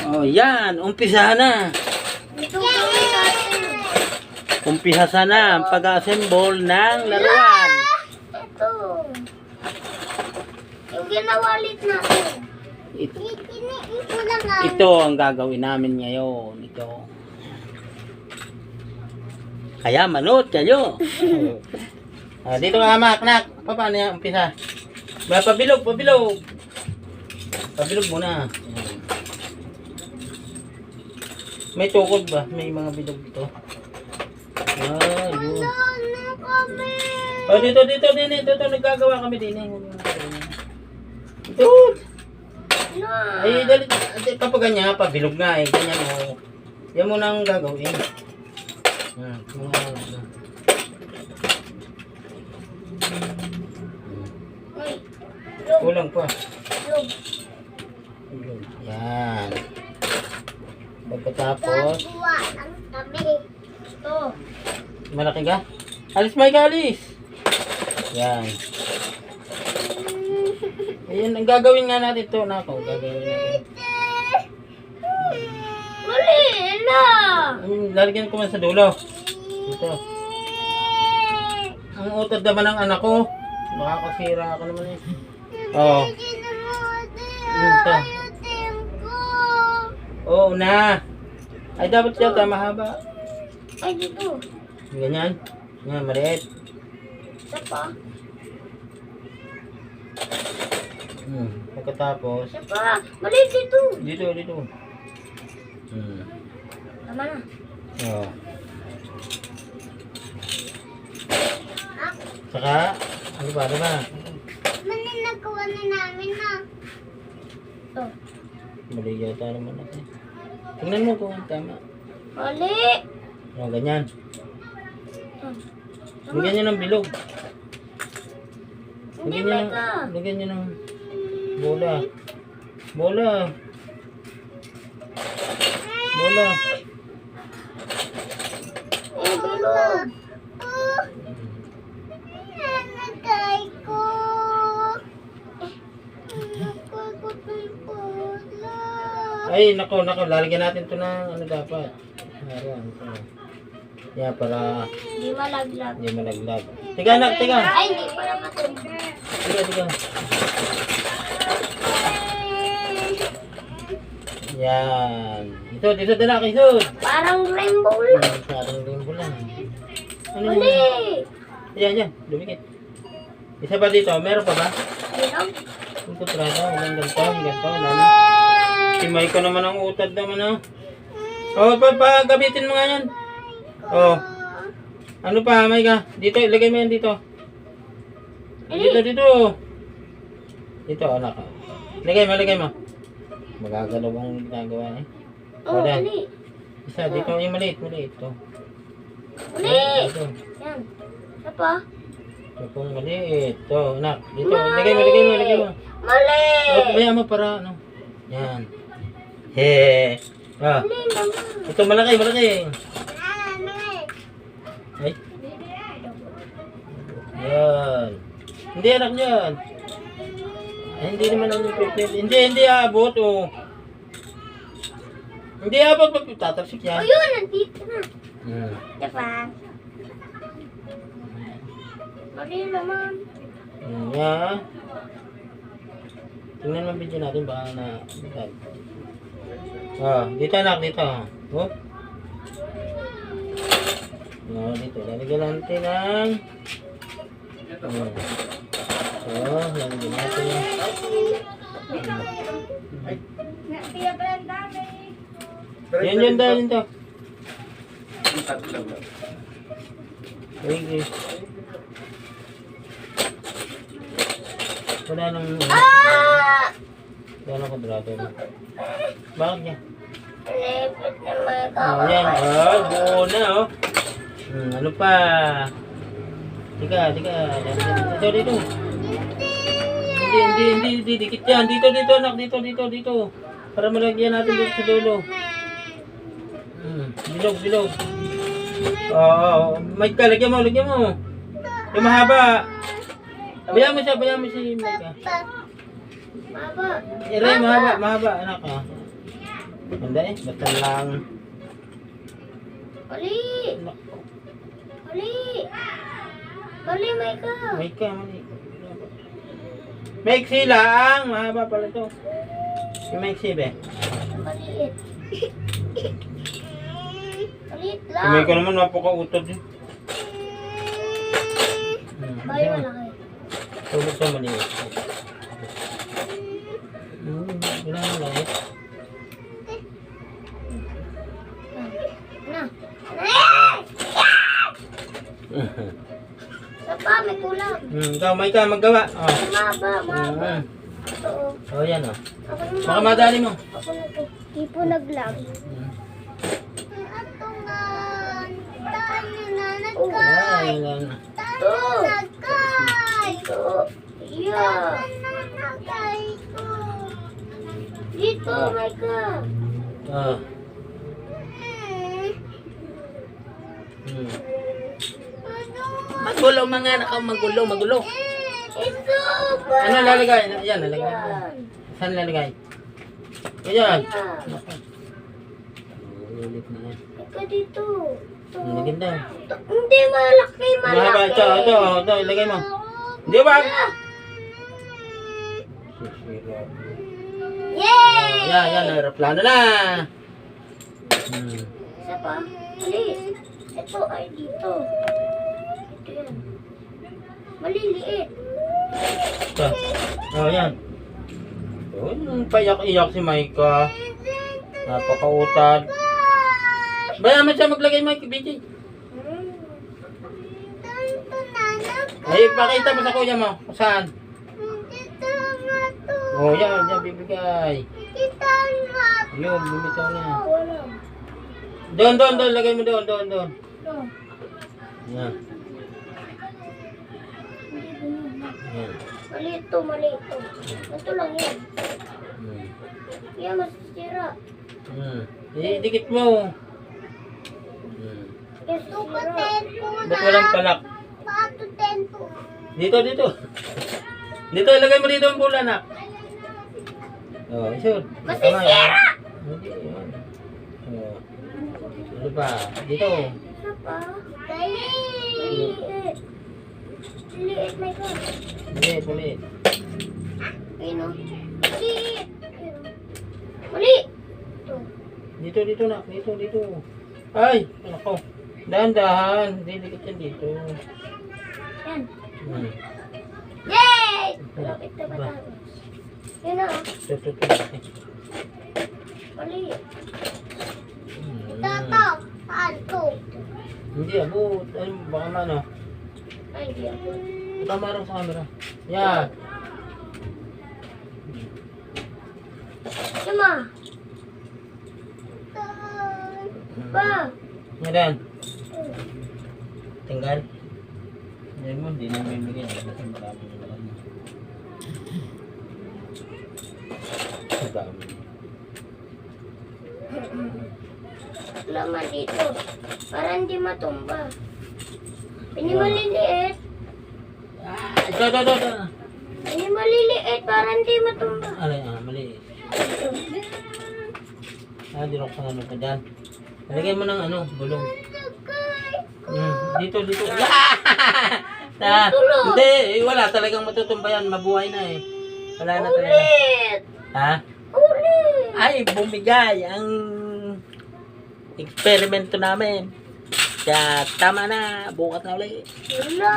Oh, yan. Umpisa na. Ito gawin natin. Umpisa na ang pag-assemble ng laruan. Ito. Yung ginawalit natin. Ito, Ito lang nga. ito ang gagawin namin ngayon. Ito. Kaya manood kayo. Dito ka hamak, nak. Paano yan? Umpisa. Pabilog, pabilog. Pabilog muna. May tukod ba? May mga bilog dito. Yun. Ano kami? Oh, dito, nagagawa kami din. Ito. Na. Ay, dali, kapag ganyan, pabilog nga eh. Ganyan o. Yan muna ang gagawin. Uy. Kulang pa. Log. Yan. Pagkatapos, Gagawa ang kami. Ito. malaki ka? Alis, Mike, alis. Yan. Ayan, ang gagawin nga natin ito. Nako, gagawin natin. Mali na. Lalagyan ko man sa dulo. Ito. Ang utod naman ng anak ko. Makakasira ako naman eh. Oo. Ito. Oo na. Ay, dapat siya mahaba. Ay, dito. Ganyan. Yan, maliit. Isa pa. Pagkatapos, Isa pa. Mali dito. dito. Tama na. Oo. Saka, ano ba? Mali nagawa na namin na. Ito. Mali yata naman natin. Tingnan mo kung tama. Mali. O, ganyan. Ito. Lagyan nyo ng bilog. Hindi may ka. Lagyan nyo ng bola. Bola. Eh, bilog. Nanagay ko. Nanagay ko yung bola. Ay, nako. Lalagyan natin to ng ano dapat. Ayan, ito. Yan, para Hindi malaglag. hindi malaglag. Tiga, anak, tiga. Ay, hindi pala matulog. Tiga. Yan. Isod, anak, isod. Parang rainbow lang. Parang limbo lang. Ano Mali. yun? Yan. Dumikit. Isa pa dito. Meron pa ba? Bilog. Yung kutrada. Walang ganito. Lalo. Si Maiko naman ang utad naman, oh. Oh, gamitin mo nga yan. Oh. Ano pa, Maika? Dito, ilagay mo yan dito. Dito. Dito, anak. Lagay mo. Magagalaw ang ginagawa eh. Oh, Wala. mali. Isa, dito yung maliit. Ito. Mali. Dito. Yan. Isa pa. Ito pong maliit. Ito, anak. Dito, lagay mo. Mali. Bayaan mo para ano. Yan. He. Ah. Mali naman. Ito malaki. Mali. Ay. Yan. Hindi anak niyan. Ay, hindi naman ang perfect. Hindi abot oh. Hindi abot tatalsik yan. Ayun, nandito na. Diba? Mali naman. Yan. Tingnan mo ang video natin baka na. Dito anak, dito. Oh. Dito. Lalagyan natin ng lalagyan natin. Yan to. Okay. Wala nang kwadrado. Bakit niya? Lepit naman Yan. Buo na oh. Ano pa? Tiga. Dito. Hindi. Dikit yan. Dito, anak. Dito. Para malagyan natin dito sa dulo. Bilog. Mike ka, lagyan mo. Yung mahaba. Bayaan mo siya, Mike. Maba. Mahaba, anak. Hindi eh, basta lang. Mali! Mali! Mali, Micah! May ka, mali. Maiksi lang, mahaba pala to. Yung maiksi be. Maliit. Maliit Si lang. Micah naman napaka-utod eh. Bayo malaki. Tulog sa maliit. Ilan mo lang eh. Na. Sa pa, may kulang. Ikaw, Micah, maggawa. Oh. Maba. Oo. Oh, yan oh. Ako Baka naman. madali mo. Ako na to. Di po naglag. Ay, yan. Yeah. Dito, Micah. Ah. Magulo mga anak ko, magulo. Ito ba? Ano lalagay? Yan, lalagay. Saan lalagay? Ayan. Ulit na yan. Ikaw dito. Ang ganda. Hindi malaki, Mahaba, ito, ilagay mo. Di ba? Yay! Yan, aeroplano na. Isa pa? Mali. Ito ay dito. Ito yan. Maliliit. Ito. Oh, yan. Oh, yung payak-iyak si Micah. Napakautad. Bayan mo siya maglagay, Mike, BJ. Ay, pakita mo sa kuya mo. Saan? Oh, yan, bibigay. Yun, bumitaw na. Wala. Doon, lagay mo doon. No. Yan. Yan. Mali ito. Ito lang yan. Yan, masisira. Dikit mo. Gusto ko tempo na. Ba't walang palak? Pato tempo. Dito. Dito, ilagay mo dito ang pula na. Oh, isun. Masisira! Hindi, yun. Oh. Ano ba? Dito. Isa pa? Maliit. Maliit, my God. Muli. Ayun o. Maliit. Mali! Ito. Dito na. Dito. Ay, ako. Dahan-dahan. Didikit yan dito. Yan. Hmm. Yay! Malapit na ba tayo? Yun o. Ito. Maliit. Hmm. Anto. Hindi, abot. Ay, baka ano. Ay, hindi ako. Tama rin sa camera. Yan. Sama. Pa. Yan. Tinggal. Yan mo, hindi namin bigyan. Kasi marami na naman. Dami. Laman dito. Para hindi matumba. Ini maliliit. Ito. Ini maliliit para hindi matumba. Mali. Dirok sa ano ka dyan. Lagay mo ng bulong. Dito. Hindi, wala talagang matutumba yan. Mabuhay na eh. Wala na talaga. Ulit! Ha? Ulit! Ay, bumigay ang eksperimento namin. Kaya tama na. Bukas na ulit. Wala.